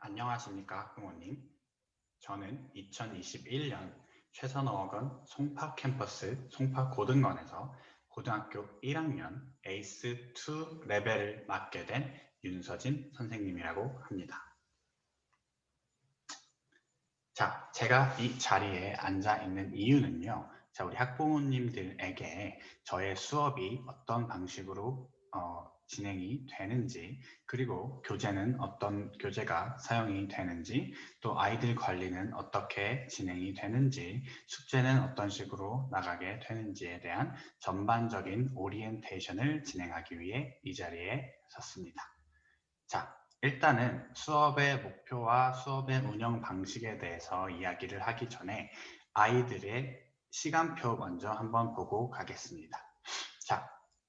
안녕하십니까 학부모님. 저는 2021년 최선어학원 송파 캠퍼스 송파 고등원에서 고등학교 1학년 에이스2 레벨을 맡게 된 윤서진 선생님이라고 합니다. 제가 이 자리에 앉아 있는 이유는요. 우리 학부모님들에게 저의 수업이 어떤 방식으로 진행이 되는지, 그리고 교재는 어떤 교재가 사용이 되는지, 또 아이들 관리는 어떻게 진행이 되는지, 숙제는 어떤 식으로 나가게 되는지에 대한 전반적인 오리엔테이션을 진행하기 위해 이 자리에 섰습니다. 일단은 수업의 목표와 수업의 운영 방식에 대해서 이야기를 하기 전에 아이들의 시간표 먼저 한번 보고 가겠습니다.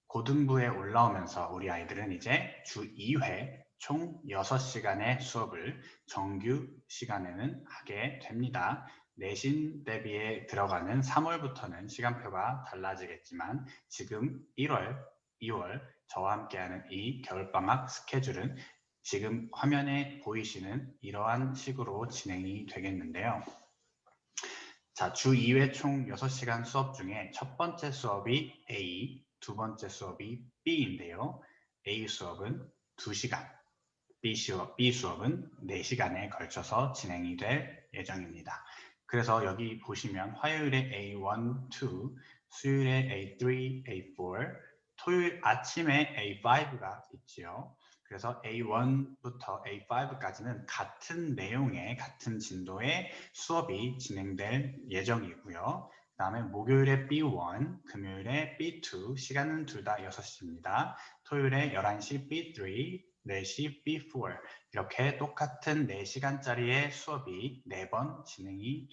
고등부에 올라오면서 우리 아이들은 이제 주 2회 총 6시간의 수업을 정규 시간에는 하게 됩니다. 내신 대비에 들어가는 3월부터는 시간표가 달라지겠지만 지금 1월, 2월 저와 함께하는 이 겨울방학 스케줄은 지금 화면에 보이시는 이러한 식으로 진행이 되겠는데요. 주 2회 총 6시간 수업 중에 첫 번째 수업이 A, 두 번째 수업이 B인데요. A 수업은 2시간, B 수업은 4시간에 걸쳐서 진행이 될 예정입니다. 그래서 여기 보시면 화요일에 A1, 2, 수요일에 A3, A4, 토요일 아침에 A5가 있지요. 그래서 A1부터 A5까지는 같은 내용의 같은 진도의 수업이 진행될 예정이고요. 그 다음에 목요일에 B1, 금요일에 B2, 시간은 둘 다 6시입니다. 토요일에 11시 B3, 4시 B4 이렇게 똑같은 4시간짜리의 수업이 4번 진행이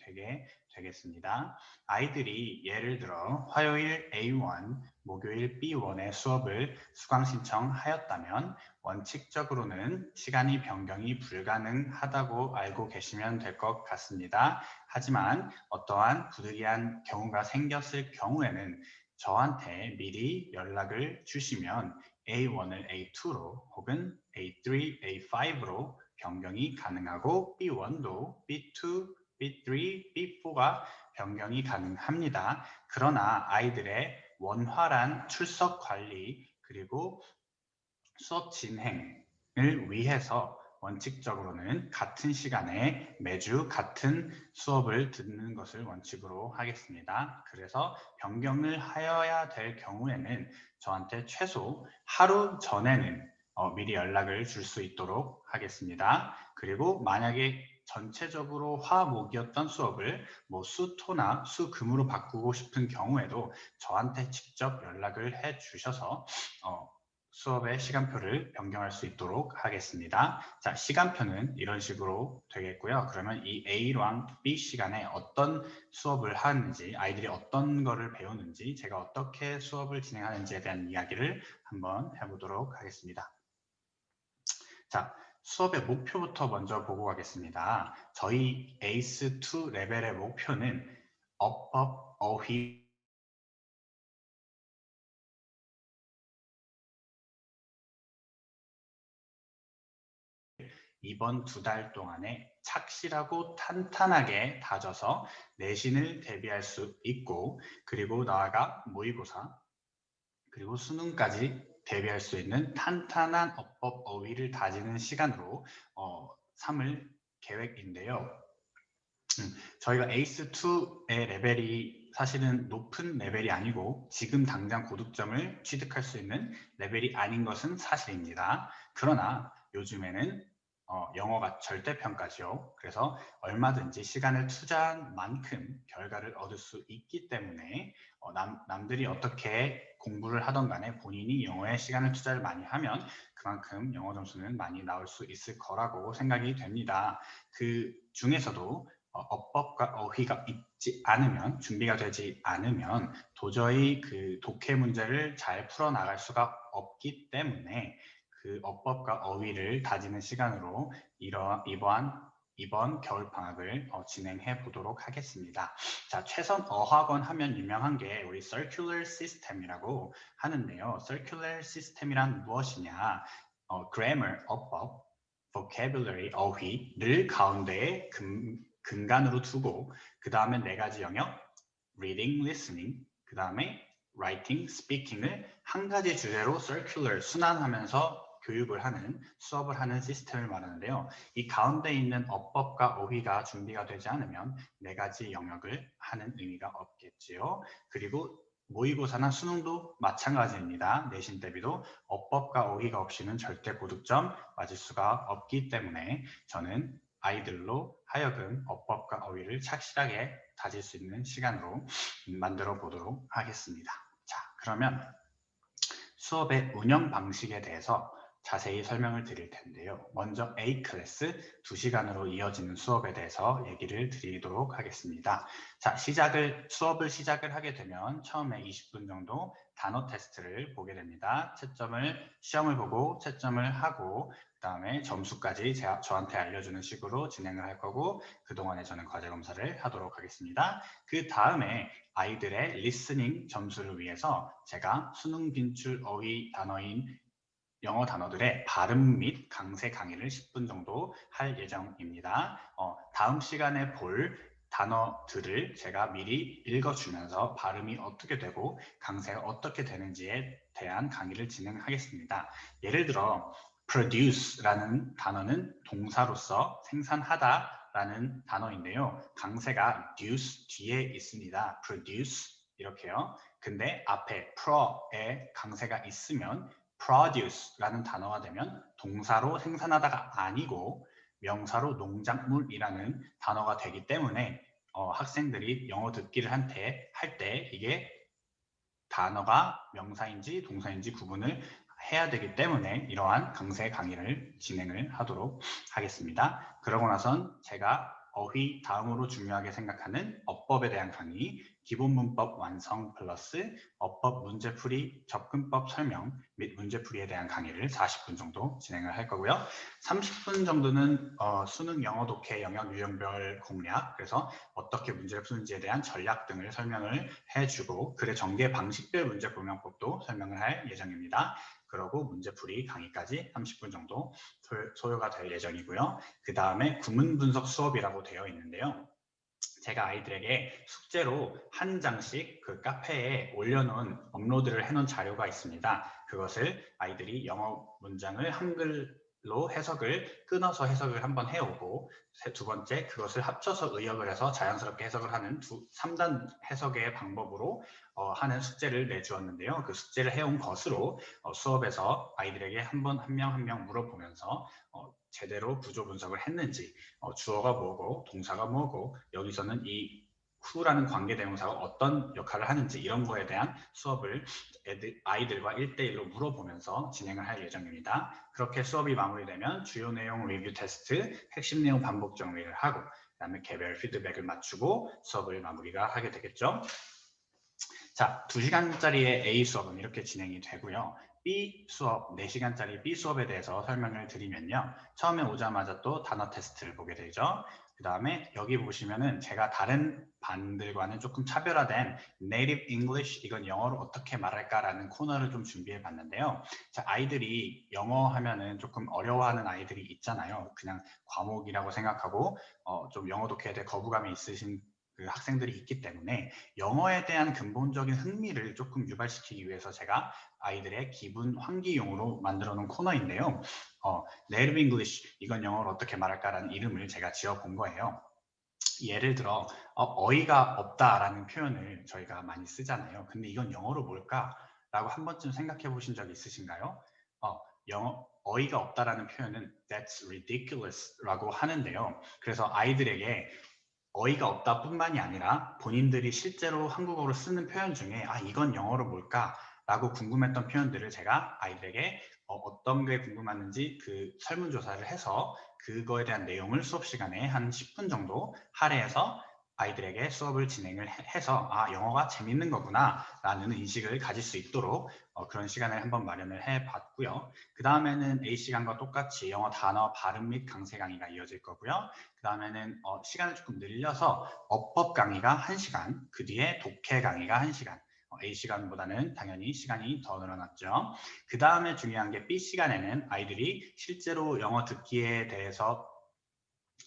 되겠습니다. 아이들이 예를 들어 화요일 A1, 목요일 B1의 수업을 수강 신청하였다면 원칙적으로는 시간이 변경이 불가능하다고 알고 계시면 될 것 같습니다. 하지만 어떠한 부득이한 경우가 생겼을 경우에는 저한테 미리 연락을 주시면 A1을 A2로 혹은 A3, A5로 변경이 가능하고 B1도 B2, B3, B4가 변경이 가능합니다. 그러나 아이들의 원활한 출석 관리 그리고 수업 진행을 위해서 원칙적으로는 같은 시간에 매주 같은 수업을 듣는 것을 원칙으로 하겠습니다. 그래서 변경을 하여야 될 경우에는 저한테 최소 하루 전에는 미리 연락을 줄 수 있도록 하겠습니다. 그리고 만약에 전체적으로 화목이었던 수업을 수토나 수금으로 바꾸고 싶은 경우에도 저한테 직접 연락을 해 주셔서 수업의 시간표를 변경할 수 있도록 하겠습니다. 시간표는 이런 식으로 되겠고요. 그러면 이 A랑 B 시간에 어떤 수업을 하는지, 아이들이 어떤 거를 배우는지, 제가 어떻게 수업을 진행하는지에 대한 이야기를 한번 해보도록 하겠습니다. 수업의 목표부터 먼저 보고 가겠습니다. 저희 에이스2 레벨의 목표는 어법, 어휘, 이번 2달 동안에 착실하고 탄탄하게 다져서 내신을 대비할 수 있고, 그리고 나아가 모의고사 그리고 수능까지 대비할 수 있는 탄탄한 어법 어휘를 다지는 시간으로 삼을 계획인데요. 저희가 에이스2의 레벨이 사실은 높은 레벨이 아니고 지금 당장 고득점을 취득할 수 있는 레벨이 아닌 것은 사실입니다. 그러나 요즘에는 영어가 절대평가죠. 그래서 얼마든지 시간을 투자한 만큼 결과를 얻을 수 있기 때문에 남들이 어떻게 공부를 하던 간에 본인이 영어에 시간을 투자를 많이 하면 그만큼 영어 점수는 많이 나올 수 있을 거라고 생각이 됩니다. 그 중에서도 어법과 어휘가 있지 않으면, 준비가 되지 않으면 도저히 그 독해 문제를 잘 풀어나갈 수가 없기 때문에 그 어법과 어휘를 다지는 시간으로 이번 겨울방학을 진행해 보도록 하겠습니다. 최선 어학원 하면 유명한 게 우리 Circular System이라고 하는데요. Circular System이란 무엇이냐? Grammar, 어법, vocabulary, 어휘를 가운데에 근간으로 두고 그 다음에 4가지 영역, reading, listening, 그 다음에 writing, speaking을 한 가지 주제로 circular, 순환하면서 교육을 하는, 수업을 하는 시스템을 말하는데요. 이 가운데 있는 어법과 어휘가 준비가 되지 않으면 4가지 영역을 하는 의미가 없겠지요. 그리고 모의고사나 수능도 마찬가지입니다. 내신 대비도 어법과 어휘가 없이는 절대 고득점 맞을 수가 없기 때문에 저는 아이들로 하여금 어법과 어휘를 착실하게 다질 수 있는 시간으로 만들어 보도록 하겠습니다. 자, 그러면 수업의 운영 방식에 대해서 자세히 설명을 드릴 텐데요. 먼저 A 클래스 2시간으로 이어지는 수업에 대해서 얘기를 드리도록 하겠습니다. 자, 수업을 시작을 하게 되면 처음에 20분 정도 단어 테스트를 보게 됩니다. 시험을 보고 채점을 하고 그 다음에 점수까지 저한테 알려주는 식으로 진행을 할 거고 그동안에 저는 과제 검사를 하도록 하겠습니다. 그 다음에 아이들의 리스닝 점수를 위해서 제가 수능 빈출 어휘 단어인 영어 단어들의 발음 및 강세 강의를 10분 정도 할 예정입니다. 다음 시간에 볼 단어들을 제가 미리 읽어주면서 발음이 어떻게 되고 강세가 어떻게 되는지에 대한 강의를 진행하겠습니다. 예를 들어 produce라는 단어는 동사로서 생산하다 라는 단어인데요. 강세가 deuce 뒤에 있습니다. produce 이렇게요. 근데 앞에 pro에 강세가 있으면 produce라는 단어가 되면 동사로 생산하다가 아니고 명사로 농작물이라는 단어가 되기 때문에 학생들이 영어 듣기를 할 때 이게 단어가 명사인지 동사인지 구분을 해야 되기 때문에 이러한 강세 강의를 진행을 하도록 하겠습니다. 그러고 나선 제가 어휘 다음으로 중요하게 생각하는 어법에 대한 강의, 기본 문법 완성 플러스 어법 문제풀이 접근법 설명 및 문제풀이에 대한 강의를 40분 정도 진행을 할 거고요. 30분 정도는 수능 영어 독해 영역 유형별 공략, 그래서 어떻게 문제를 푸는지에 대한 전략 등을 설명을 해주고 글의 전개 방식별 문제 공략법도 설명을 할 예정입니다. 그러고 문제풀이 강의까지 30분 정도 소요가 될 예정이고요. 그 다음에 구문 분석 수업이라고 되어 있는데요. 제가 아이들에게 숙제로 한 장씩 그 카페에 올려놓은 업로드를 해놓은 자료가 있습니다. 그것을 아이들이 영어 문장을 한글로 끊어서 해석을 한번 해오고 두 번째 그것을 합쳐서 의역을 해서 자연스럽게 해석을 하는 3단 해석의 방법으로 하는 숙제를 내주었는데요. 그 숙제를 해온 것으로 수업에서 아이들에게 한 명 한 명 물어보면서 제대로 구조 분석을 했는지, 주어가 뭐고 동사가 뭐고 여기서는 이 who라는 관계대명사가 어떤 역할을 하는지 이런 거에 대한 수업을 아이들과 1대1로 물어보면서 진행을 할 예정입니다. 그렇게 수업이 마무리되면 주요 내용 리뷰 테스트, 핵심 내용 반복 정리를 하고 그 다음에 개별 피드백을 맞추고 수업을 마무리가 하게 되겠죠. 자, 2시간짜리의 A 수업은 이렇게 진행이 되고요. B 수업, 4시간짜리 B 수업에 대해서 설명을 드리면요. 처음에 오자마자 또 단어 테스트를 보게 되죠. 그 다음에 여기 보시면은 제가 다른 반들과는 조금 차별화된 Native English, 이건 영어로 어떻게 말할까라는 코너를 좀 준비해 봤는데요. 자, 아이들이 영어 하면은 조금 어려워하는 아이들이 있잖아요. 그냥 과목이라고 생각하고 좀 영어 독해에 대해 거부감이 있으신 그 학생들이 있기 때문에 영어에 대한 근본적인 흥미를 조금 유발시키기 위해서 제가 아이들의 기분 환기용으로 만들어 놓은 코너인데요. Native English, 이건 영어로 어떻게 말할까라는 이름을 제가 지어 본 거예요. 예를 들어 어이가 없다라는 표현을 저희가 많이 쓰잖아요. 근데 이건 영어로 뭘까? 라고 한 번쯤 생각해 보신 적 있으신가요? 어이가 없다라는 표현은 That's ridiculous 라고 하는데요. 그래서 아이들에게 어이가 없다 뿐만이 아니라 본인들이 실제로 한국어로 쓰는 표현 중에 이건 영어로 뭘까? 라고 궁금했던 표현들을 제가 아이들에게 어떤 게 궁금했는지 그 설문조사를 해서 그거에 대한 내용을 수업 시간에 한 10분 정도 할애해서 아이들에게 수업을 진행을 해서 영어가 재밌는 거구나 라는 인식을 가질 수 있도록 그런 시간을 한번 마련을 해봤고요. 그 다음에는 A 시간과 똑같이 영어 단어 발음 및 강세 강의가 이어질 거고요. 그 다음에는 시간을 조금 늘려서 어법 강의가 1시간, 그 뒤에 독해 강의가 1시간, A 시간보다는 당연히 시간이 더 늘어났죠. 그 다음에 중요한 게 B 시간에는 아이들이 실제로 영어 듣기에 대해서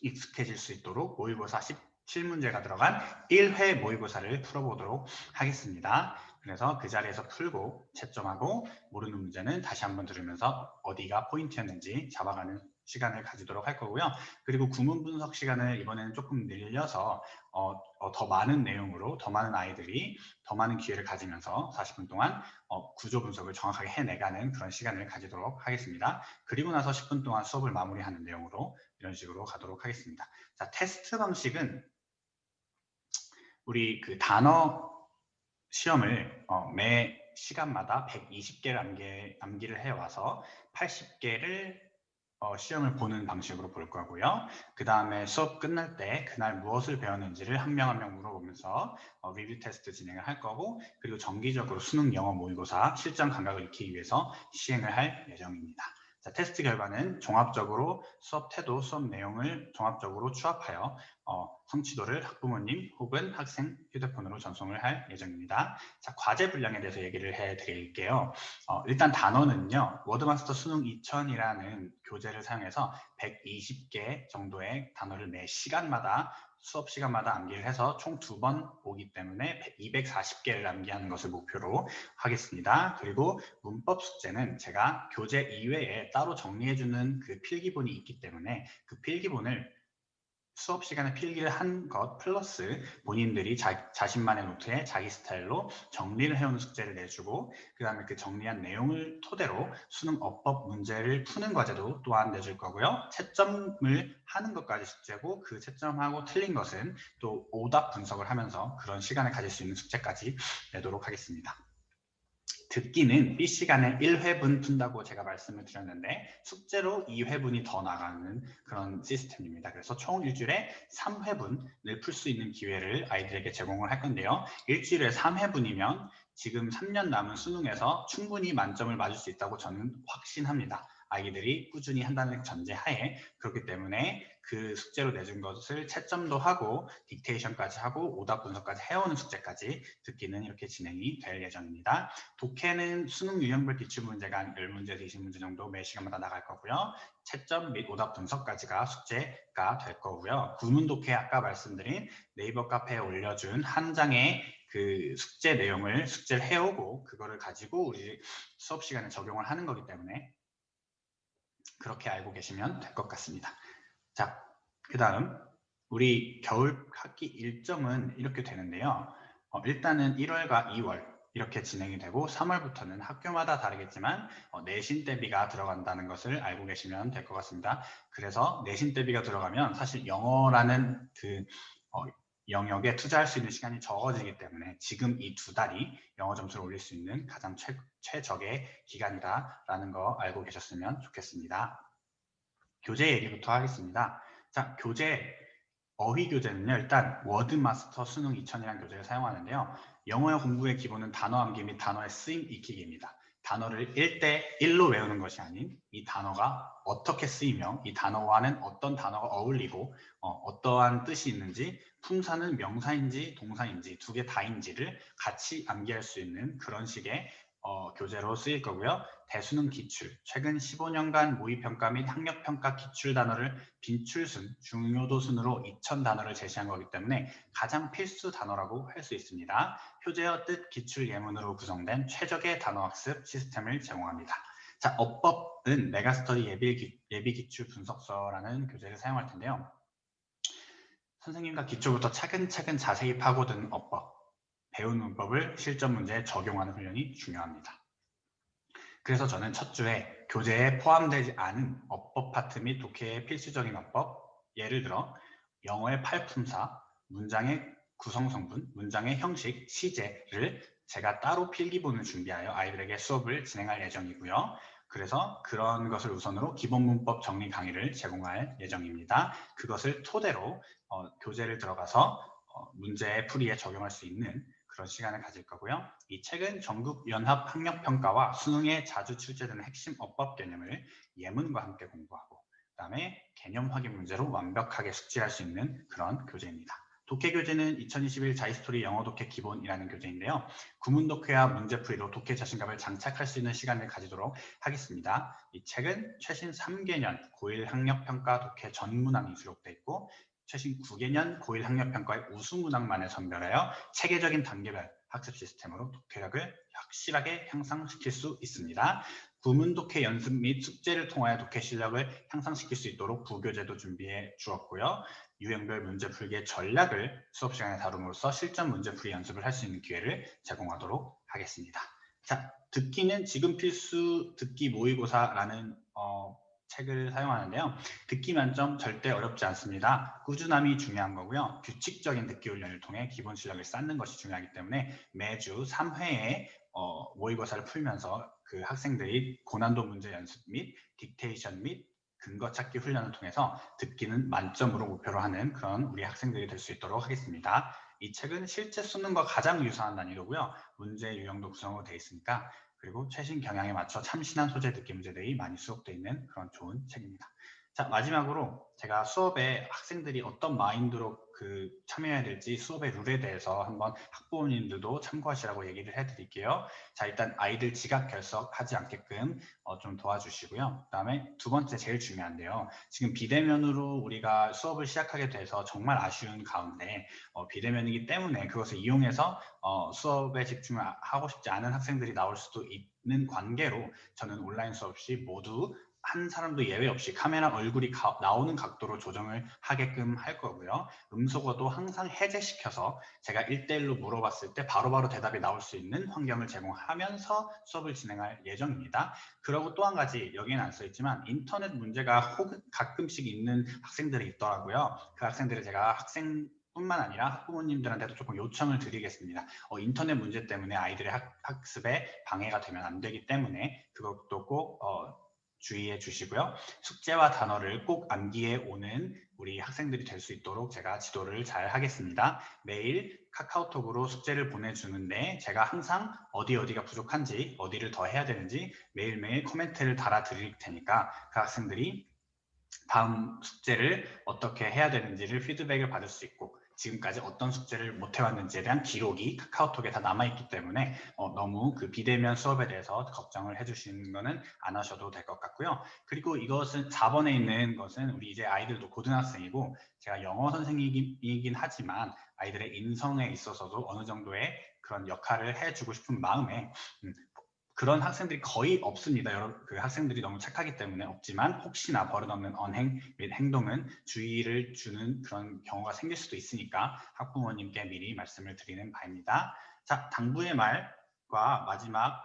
익숙해질 수 있도록 모의고사 17문제가 들어간 1회 모의고사를 풀어보도록 하겠습니다. 그래서 그 자리에서 풀고 채점하고 모르는 문제는 다시 한번 들으면서 어디가 포인트였는지 잡아가는 시간을 가지도록 할 거고요. 그리고 구문 분석 시간을 이번에는 조금 늘려서 더 많은 내용으로 더 많은 아이들이 더 많은 기회를 가지면서 40분 동안 구조 분석을 정확하게 해내가는 그런 시간을 가지도록 하겠습니다. 그리고 나서 10분 동안 수업을 마무리하는 내용으로 이런 식으로 가도록 하겠습니다. 자, 테스트 방식은 우리 그 단어 시험을 매 시간마다 120개를 암기를 해와서 80개를 시험을 보는 방식으로 볼 거고요. 그 다음에 수업 끝날 때 그날 무엇을 배웠는지를 한 명 한 명 물어보면서 리뷰 테스트 진행을 할 거고, 그리고 정기적으로 수능 영어 모의고사 실전 감각을 익히기 위해서 시행을 할 예정입니다. 자, 테스트 결과는 종합적으로 수업 태도, 수업 내용을 종합적으로 추합하여 성취도를 학부모님 혹은 학생 휴대폰으로 전송을 할 예정입니다. 자, 과제 분량에 대해서 얘기를 해드릴게요. 일단 단어는요, 워드마스터 수능 2000이라는 교재를 사용해서 120개 정도의 단어를 매 시간마다 수업 시간마다 암기를 해서 총 2번 오기 때문에 240개를 암기하는 것을 목표로 하겠습니다. 그리고 문법 숙제는 제가 교재 이외에 따로 정리해주는 그 필기본이 있기 때문에 그 필기본을 수업 시간에 필기를 한 것 플러스 본인들이 자신만의 노트에 자기 스타일로 정리를 해오는 숙제를 내주고, 그 다음에 그 정리한 내용을 토대로 수능 어법 문제를 푸는 과제도 또한 내줄 거고요. 채점을 하는 것까지 숙제고, 그 채점하고 틀린 것은 또 오답 분석을 하면서 그런 시간을 가질 수 있는 숙제까지 내도록 하겠습니다. 듣기는 B 시간에 1회분 푼다고 제가 말씀을 드렸는데 숙제로 2회분이 더 나가는 그런 시스템입니다. 그래서 총 일주일에 3회분을 풀 수 있는 기회를 아이들에게 제공을 할 건데요. 일주일에 3회분이면 지금 3년 남은 수능에서 충분히 만점을 맞을 수 있다고 저는 확신합니다. 아이들이 꾸준히 한다는 전제하에. 그렇기 때문에 그 숙제로 내준 것을 채점도 하고 딕테이션까지 하고 오답 분석까지 해오는 숙제까지 듣기는 이렇게 진행이 될 예정입니다. 독해는 수능 유형별 기출문제가 한 10문제에서 20문제 정도 매 시간마다 나갈 거고요. 채점 및 오답 분석까지가 숙제가 될 거고요. 구문 독해 아까 말씀드린 네이버 카페에 올려준 한 장의 그 숙제 내용을 숙제를 해오고 그거를 가지고 우리 수업 시간에 적용을 하는 거기 때문에 그렇게 알고 계시면 될 것 같습니다. 자, 그 다음 우리 겨울 학기 일정은 이렇게 되는데요. 일단은 1월과 2월 이렇게 진행이 되고 3월부터는 학교마다 다르겠지만 내신 대비가 들어간다는 것을 알고 계시면 될 것 같습니다. 그래서 내신 대비가 들어가면 사실 영어라는 그 영역에 투자할 수 있는 시간이 적어지기 때문에 지금 이 2달이 영어 점수를 올릴 수 있는 가장 최적의 기간이다라는 거 알고 계셨으면 좋겠습니다. 교재 얘기부터 하겠습니다. 자, 교재, 어휘 교재는요, 일단 워드마스터 수능 2000이라는 교재를 사용하는데요. 영어 공부의 기본은 단어 암기 및 단어의 쓰임 익히기입니다. 단어를 1대1로 외우는 것이 아닌 이 단어가 어떻게 쓰이며 이 단어와는 어떤 단어가 어울리고 어떠한 뜻이 있는지, 품사는 명사인지 동사인지 두 개 다인지를 같이 암기할 수 있는 그런 식의 교재로 쓰일 거고요. 대수능 기출, 최근 15년간 모의평가 및 학력평가 기출 단어를 빈출순, 중요도 순으로 2000단어를 제시한 거기 때문에 가장 필수 단어라고 할 수 있습니다. 표제어 뜻 기출 예문으로 구성된 최적의 단어학습 시스템을 제공합니다. 자, 어법은 메가스터디 예비 기출 분석서라는 교재를 사용할 텐데요. 선생님과 기초부터 차근차근 자세히 파고든 어법, 배운 문법을 실전 문제에 적용하는 훈련이 중요합니다. 그래서 저는 첫 주에 교재에 포함되지 않은 어법 파트 및 독해의 필수적인 어법, 예를 들어 영어의 팔품사, 문장의 구성성분, 문장의 형식, 시제를 제가 따로 필기본을 준비하여 아이들에게 수업을 진행할 예정이고요. 그래서 그런 것을 우선으로 기본 문법 정리 강의를 제공할 예정입니다. 그것을 토대로 교재를 들어가서 문제 풀이에 적용할 수 있는 그런 시간을 가질 거고요. 이 책은 전국연합 학력평가와 수능에 자주 출제되는 핵심 어법 개념을 예문과 함께 공부하고 그다음에 개념 확인 문제로 완벽하게 숙지할 수 있는 그런 교재입니다. 독해 교재는 2021 자이스토리 영어 독해 기본이라는 교재인데요. 구문 독해와 문제풀이로 독해 자신감을 장착할 수 있는 시간을 가지도록 하겠습니다. 이 책은 최신 3개년 고1 학력평가 독해 전 문항이 수록되어 있고 최신 9개년 고1 학력평가의 우수 문항만을 선별하여 체계적인 단계별 학습 시스템으로 독해력을 확실하게 향상시킬 수 있습니다. 구문 독해 연습 및 숙제를 통하여 독해 실력을 향상시킬 수 있도록 부교재도 준비해 주었고요. 유형별 문제풀이의 전략을 수업 시간에 다룸으로써 실전 문제풀이 연습을 할 수 있는 기회를 제공하도록 하겠습니다. 자, 듣기는 지금 필수 듣기 모의고사라는 책을 사용하는데요. 듣기 만점 절대 어렵지 않습니다. 꾸준함이 중요한 거고요. 규칙적인 듣기 훈련을 통해 기본 실력을 쌓는 것이 중요하기 때문에 매주 3회에 모의고사를 풀면서 그 학생들이 고난도 문제 연습 및 딕테이션 및 근거 찾기 훈련을 통해서 듣기는 만점으로 목표로 하는 그런 우리 학생들이 될 수 있도록 하겠습니다. 이 책은 실제 수능과 가장 유사한 난이도고요. 문제 유형도 구성으로 되어 있으니까 그리고 최신 경향에 맞춰 참신한 소재 듣기 문제들이 많이 수록되어 있는 그런 좋은 책입니다. 자, 마지막으로 제가 수업에 학생들이 어떤 마인드로 참여해야 될지 수업의 룰에 대해서 한번 학부모님들도 참고하시라고 얘기를 해드릴게요. 자, 일단 아이들 지각 결석하지 않게끔 좀 도와주시고요. 그 다음에 두 번째 제일 중요한데요. 지금 비대면으로 우리가 수업을 시작하게 돼서 정말 아쉬운 가운데 비대면이기 때문에 그것을 이용해서 수업에 집중을 하고 싶지 않은 학생들이 나올 수도 있는 관계로 저는 온라인 수업 시 모두 한 사람도 예외 없이 카메라 얼굴이 나오는 각도로 조정을 하게끔 할 거고요. 음소거도 항상 해제시켜서 제가 1대1로 물어봤을 때 바로바로 대답이 나올 수 있는 환경을 제공하면서 수업을 진행할 예정입니다. 그리고 또 한 가지 여기에는 안 써있지만 인터넷 문제가 가끔씩 있는 학생들이 있더라고요. 그 학생들을 제가 뿐만 아니라 학부모님들한테도 조금 요청을 드리겠습니다. 인터넷 문제 때문에 아이들의 학습에 방해가 되면 안 되기 때문에 그것도 꼭 주의해 주시고요. 숙제와 단어를 꼭 암기해 오는 우리 학생들이 될 수 있도록 제가 지도를 잘 하겠습니다. 매일 카카오톡으로 숙제를 보내주는데 제가 항상 어디가 부족한지 어디를 더 해야 되는지 매일매일 코멘트를 달아 드릴 테니까 그 학생들이 다음 숙제를 어떻게 해야 되는지를 피드백을 받을 수 있고 지금까지 어떤 숙제를 못 해왔는지에 대한 기록이 카카오톡에 다 남아있기 때문에 너무 그 비대면 수업에 대해서 걱정을 해주시는 거는 안 하셔도 될 것 같고요. 그리고 이것은 4번에 있는 것은 우리 이제 아이들도 고등학생이고 제가 영어 선생님이긴 하지만 아이들의 인성에 있어서도 어느 정도의 그런 역할을 해주고 싶은 마음에 그런 학생들이 거의 없습니다. 그 학생들이 너무 착하기 때문에 없지만 혹시나 버릇없는 언행 및 행동은 주의를 주는 그런 경우가 생길 수도 있으니까 학부모님께 미리 말씀을 드리는 바입니다. 자, 당부의 말과 마지막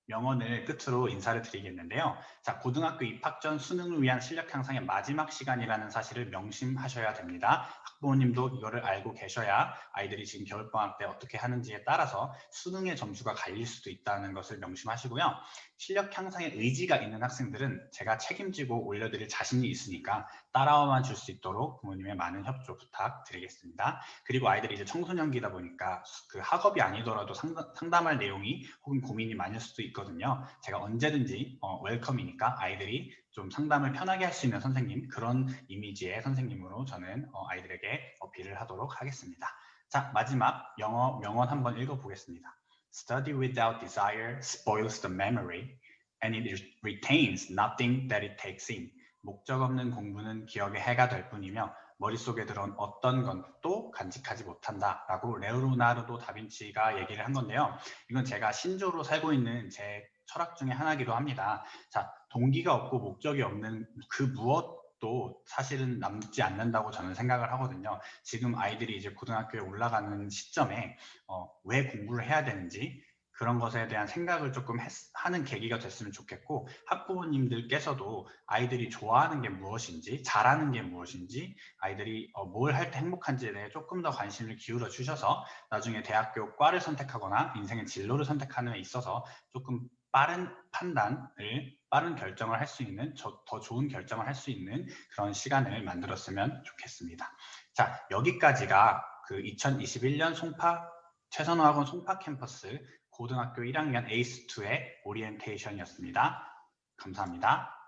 명언을 끝으로 인사를 드리겠는데요. 자, 고등학교 입학 전 수능을 위한 실력 향상의 마지막 시간이라는 사실을 명심하셔야 됩니다. 학부모님도 이거를 알고 계셔야 아이들이 지금 겨울방학 때 어떻게 하는지에 따라서 수능의 점수가 갈릴 수도 있다는 것을 명심하시고요. 실력 향상에 의지가 있는 학생들은 제가 책임지고 올려드릴 자신이 있으니까 따라와만 줄 수 있도록 부모님의 많은 협조 부탁드리겠습니다. 그리고 아이들이 이제 청소년기다 보니까 그 학업이 아니더라도 상담할 내용이 혹은 고민이 많을 수도 있거든요. 제가 언제든지 웰컴이니까 아이들이 좀 상담을 편하게 할 수 있는 선생님, 그런 이미지의 선생님으로 저는 아이들에게 어필을 하도록 하겠습니다. 자, 마지막 영어 명언 한번 읽어보겠습니다. Study without desire spoils the memory and it retains nothing that it takes in. 목적 없는 공부는 기억의 해가 될 뿐이며 머릿속에 들어온 어떤 것도 간직하지 못한다라고 레오나르도 다빈치가 얘기를 한 건데요. 이건 제가 신조로 살고 있는 제 철학 중에 하나이기도 합니다. 자, 동기가 없고 목적이 없는 그 무엇도 사실은 남지 않는다고 저는 생각을 하거든요. 지금 아이들이 이제 고등학교에 올라가는 시점에 왜 공부를 해야 되는지 그런 것에 대한 생각을 조금 하는 계기가 됐으면 좋겠고 학부모님들께서도 아이들이 좋아하는 게 무엇인지 잘하는 게 무엇인지 아이들이 뭘 할 때 행복한지에 대해 조금 더 관심을 기울여 주셔서 나중에 대학교 과를 선택하거나 인생의 진로를 선택하는 데 있어서 조금 빠른 판단을 빠른 결정을 할 수 있는 더 좋은 결정을 할 수 있는 그런 시간을 만들었으면 좋겠습니다. 자, 여기까지가 그 2021년 최선호학원 송파 캠퍼스 고등학교 1학년 에이스2의 오리엔테이션이었습니다. 감사합니다.